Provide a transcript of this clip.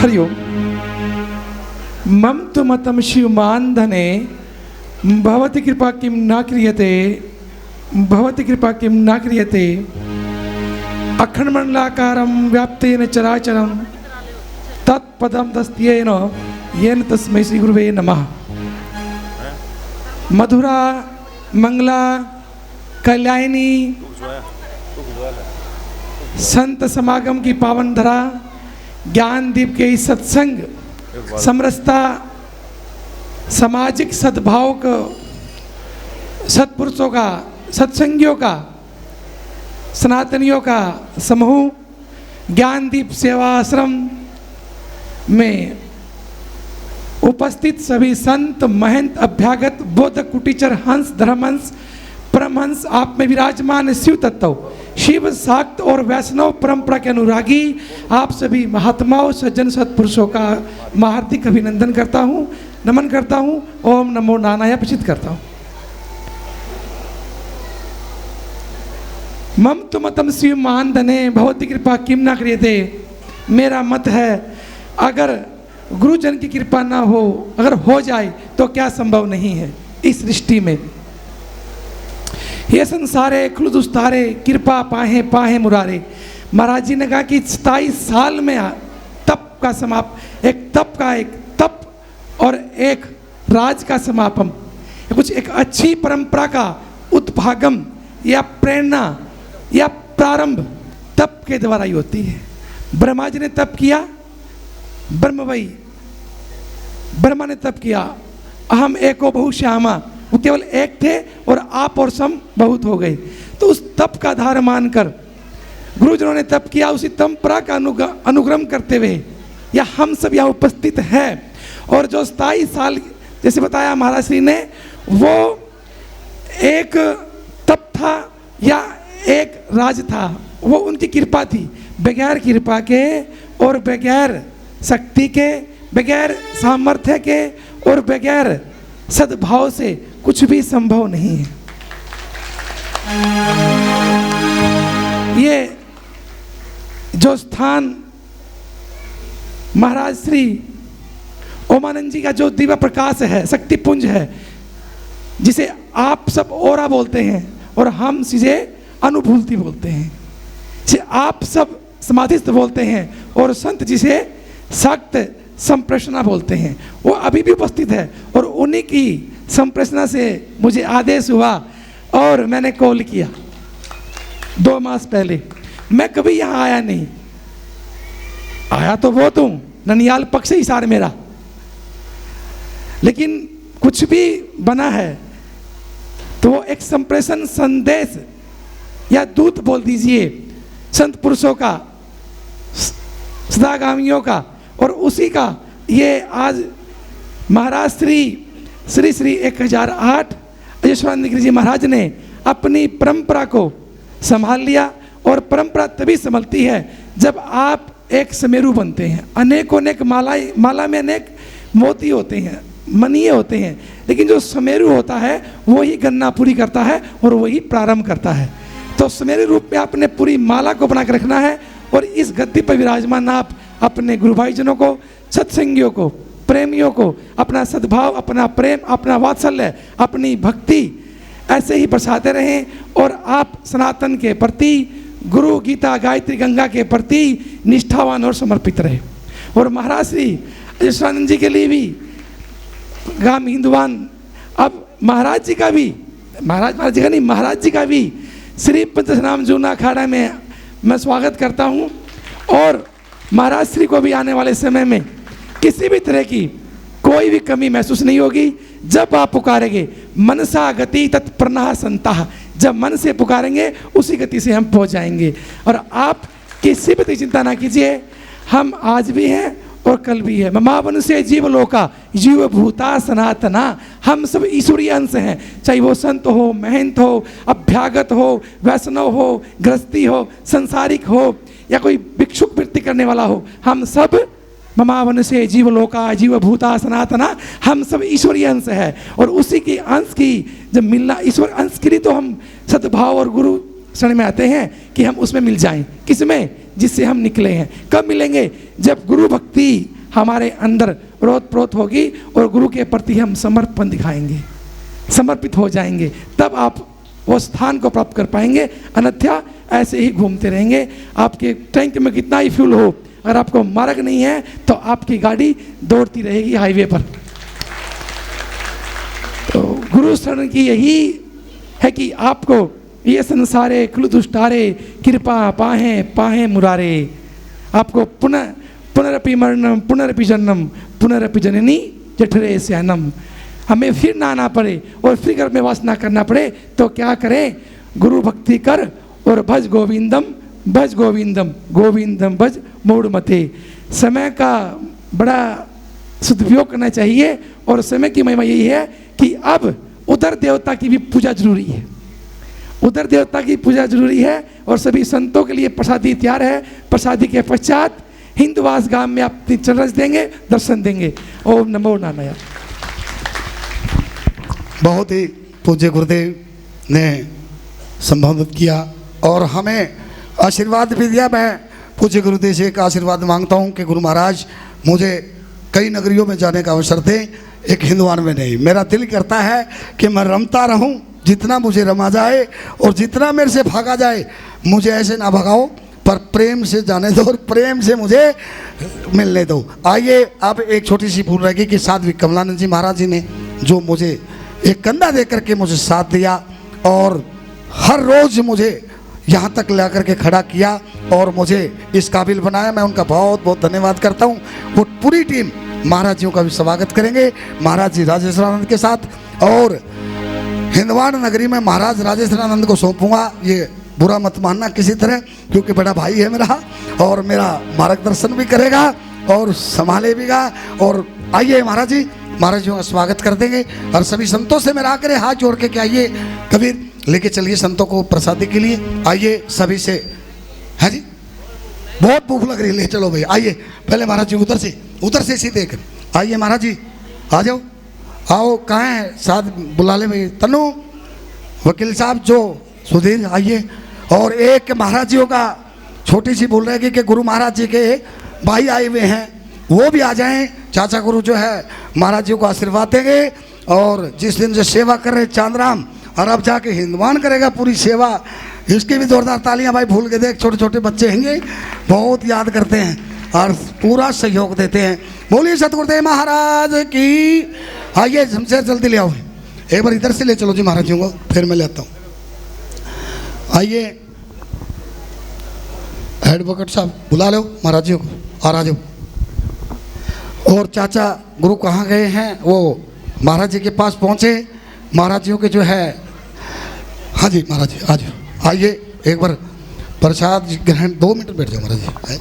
हरि ओम। मम तु मतं शिवमान्धने भवति कृपा किं न क्रियते, भवति कृपा किं न क्रियते। अखण्डमण्डलाकारं व्याप्तेन चराचरं तत्पदं तस्त्येन येन तस्मै श्री गुरुवे नमः। मधुरा मंगला कल्याणी संत समागम की पावन धरा, ज्ञान दीप के इस सत्संग समरसता, सामाजिक सद्भाव को, सत्पुरुषों का, सत्संगियों का, सनातनियों का समूह ज्ञान दीप सेवा आश्रम में उपस्थित सभी संत महंत अभ्यागत बौद्ध कुटीचर हंस धर्महंस परमहंस आप में विराजमान शिव तत्व शिव शाक्त और वैष्णव परंपरा के अनुरागी आप सभी महात्माओं सज्जन सत्पुरुषों का मैं हार्दिक अभिनंदन करता हूँ, नमन करता हूँ। ओम नमो नारायणाय प्रचित करता हूँ। मम तु मतम शिव मानधने भवती कृपा किम न क्रियते। मेरा मत है अगर गुरुजन की कृपा ना हो, अगर हो जाए तो क्या संभव नहीं है इस सृष्टि में। ये संसारे खुलदुस्तारे कृपा पाहे पाहे मुरारे। महाराज जी ने कहा कि 27 साल में तप का समापन, एक तप और एक राज का समापन, कुछ एक अच्छी परंपरा का उद्भागम या प्रेरणा या प्रारंभ तप के द्वारा ही होती है। ब्रह्मा जी ने तप किया, ब्रह्मा ने तप किया, अहम एको बहुश्यामा, वो केवल एक थे और आप और सम बहुत हो गए। तो उस तप का आधार मानकर गुरुजनों ने तप किया, उसी परंपरा का अनुक्रम करते हुए या हम सब यहाँ उपस्थित हैं। और जो 27 साल जैसे बताया महाराज श्री ने, वो एक तप था या एक राज था, वो उनकी कृपा थी। बगैर कृपा के और बगैर शक्ति के, बगैर सामर्थ्य के और बगैर सद्भाव से कुछ भी संभव नहीं है। ये जो स्थान महाराज श्री ओमानंद जी का जो दिव्य प्रकाश है, शक्ति पुंज है, जिसे आप सब ओरा बोलते हैं और हम सीधे अनुभूति बोलते हैं, जिसे आप सब समाधिस्थ बोलते हैं और संत जिसे सक्त संप्रेषणा बोलते हैं, वो अभी भी उपस्थित है। और उन्हीं की संप्रेषणा से मुझे आदेश हुआ और मैंने कॉल किया 2 मास पहले। मैं कभी यहाँ आया नहीं, आया तो वो तुम ननियाल पक्ष ही सार मेरा, लेकिन कुछ भी बना है तो वो एक संप्रेषण संदेश या दूत बोल दीजिए संत पुरुषों का, सदागामियों का। और उसी का ये आज महाराज श्री श्री 1008 अजेश्वरानंद गिरी जी महाराज ने अपनी परंपरा को संभाल लिया। और परंपरा तभी संभलती है जब आप एक समेरु बनते हैं। अनेकों अनेक माला में अनेक मोती होते हैं, मनिये होते हैं, लेकिन जो समेरु होता है वही गणना पूरी करता है और वही प्रारंभ करता है। तो समेरु रूप में आपने पूरी माला को बना कर रखना है। और इस गद्दी पर विराजमान आप अपने गुरु भाईजनों को, सत्संगियों को, प्रेमियों को अपना सद्भाव, अपना प्रेम, अपना वात्सल्य, अपनी भक्ति ऐसे ही बरसाते रहें। और आप सनातन के प्रति, गुरु गीता गायत्री गंगा के प्रति निष्ठावान और समर्पित रहे। और महाराज श्री अजेश्वरानंद जी के लिए भी गाम हिंदुवान, अब महाराज जी का भी, महाराज जी का नहीं, महाराज जी का भी श्री पंचनाम जूना अखाड़ा में मैं स्वागत करता हूँ। और महाराज श्री को भी आने वाले समय में किसी भी तरह की कोई भी कमी महसूस नहीं होगी। जब आप पुकारेंगे मनसा गति तत्प्रणाह संताह, जब मन से पुकारेंगे उसी गति से हम पहुंच जाएंगे। और आप किसी भी चिंता ना कीजिए, हम आज भी हैं और कल भी है। ममावन से जीव लोका जीव भूता सनातना, हम सब ईश्वरीय अंश हैं। चाहे वो संत हो, महंत हो, अभ्यागत हो, वैष्णव हो, गृहस्थी हो, संसारिक हो या कोई भिक्षुक वृत्ति करने वाला हो, हम सब ममावन से जीव लोका जीव भूता सनातना, हम सब ईश्वरीय अंश है। और उसी की अंश की जब मिलना, ईश्वर अंश के लिए तो हम सद्भाव और गुरु शरण में आते हैं कि हम उसमें मिल जाएं। किसमें? जिससे हम निकले हैं। कब मिलेंगे? जब गुरु भक्ति हमारे अंदर रोत प्रोत होगी और गुरु के प्रति हम समर्पण दिखाएंगे, समर्पित हो जाएंगे, तब आप वो स्थान को प्राप्त कर पाएंगे। अन्यथा ऐसे ही घूमते रहेंगे। आपके टैंक में कितना ही फ्यूल हो, अगर आपको मार्ग नहीं है तो आपकी गाड़ी दौड़ती रहेगी हाईवे पर। तो गुरु शरण की यही है कि आपको ये संसारे कुल दुष्टारे कृपा पाहे पाहे मुरारे, आपको पुनः पुनरपि मरणम पुनरपि जन्म पुनरपि जननी जठरे स्यानम, हमें फिर ना आना पड़े और फिर घर में वास ना करना पड़े तो क्या करें, गुरु भक्ति कर और भज गोविंदम गोविंदम भज मूढ़ मते। समय का बड़ा सदुपयोग करना चाहिए और समय की महिमा यही है कि अब उधर देवता की भी पूजा जरूरी है, उधर देवता की पूजा जरूरी है और सभी संतों के लिए प्रसादी तैयार है। प्रसादी के पश्चात हिंदवास गांव में आप चरस देंगे, दर्शन देंगे। ओम नमो नारायण। बहुत ही पूज्य गुरुदेव ने संबोधित किया और हमें आशीर्वाद भी दिया। मैं पूज्य गुरुदेव से एक आशीर्वाद मांगता हूँ कि गुरु महाराज मुझे कई नगरियों में जाने का अवसर दें, एक हिंदवान में नहीं। मेरा दिल करता है कि मैं रमता रहूं, जितना मुझे रमा जाए और जितना मेरे से भागा जाए मुझे ऐसे ना भगाओ, पर प्रेम से जाने दो और प्रेम से मुझे मिलने दो। आइए अब एक छोटी सी भूल रहेगी कि साध्वी कमलानंद जी महाराज जी ने जो मुझे एक कंधा दे करके मुझे साथ दिया और हर रोज़ मुझे यहाँ तक ला करके खड़ा किया और मुझे इस काबिल बनाया, मैं उनका बहुत बहुत धन्यवाद करता हूँ। वो पूरी टीम महाराज जियों का भी स्वागत करेंगे, महाराज जी राजेश्वरानंद के साथ। और हिंदवान नगरी में महाराज राजेश्वरानंद को सौंपूंगा, ये बुरा मत मानना किसी तरह, क्योंकि बड़ा भाई है मेरा और मेरा मार्गदर्शन भी करेगा और संभालेगा। और आइए महाराज जी का स्वागत कर देंगे और सभी संतों से मेरा आग्रह हाथ जोड़ के कि आइए कबीर लेके चलिए संतों को प्रसादी के लिए। आइए सभी से, है जी बहुत भूख लग रही है, ले चलो भाई। आइए पहले महाराज जी उधर से सीधे कर आइए। महाराज जी आ जाओ, आओ, कहाँ है साथ बुला ले भाई, तनु वकील साहब जो सुधीर आइए। और एक महाराज जियों का छोटी सी बोल रहे कि गुरु महाराज जी के भाई आए हुए हैं, वो भी आ जाएं। चाचा गुरु जो है महाराज जी को आशीर्वाद देंगे और जिस दिन जो सेवा कर रहे चांदराम, और अब जाके हिंदवान करेगा पूरी सेवा, इसकी भी जोरदार तालियां भाई। भूल के देख, छोटे छोटे बच्चे हैंगे, बहुत याद करते हैं और पूरा सहयोग देते हैं। बोलिए सतगुरुदेव महाराज की। आइए शमशेर जल्दी ले आओ, एक बार इधर से ले चलो जी महाराज जी को, फिर मैं ले आता हूँ। आइए एडवोकेट साहब बुला लो महाराज जी को और आ जाओ। और चाचा गुरु कहाँ गए हैं, वो महाराज जी के पास पहुँचे। महाराज जी के जो है, हाँ जी महाराज जी आ जाओ, आइए एक बार प्रसाद ग्रहण। 2 मिनट बैठ जाओ महाराज जी।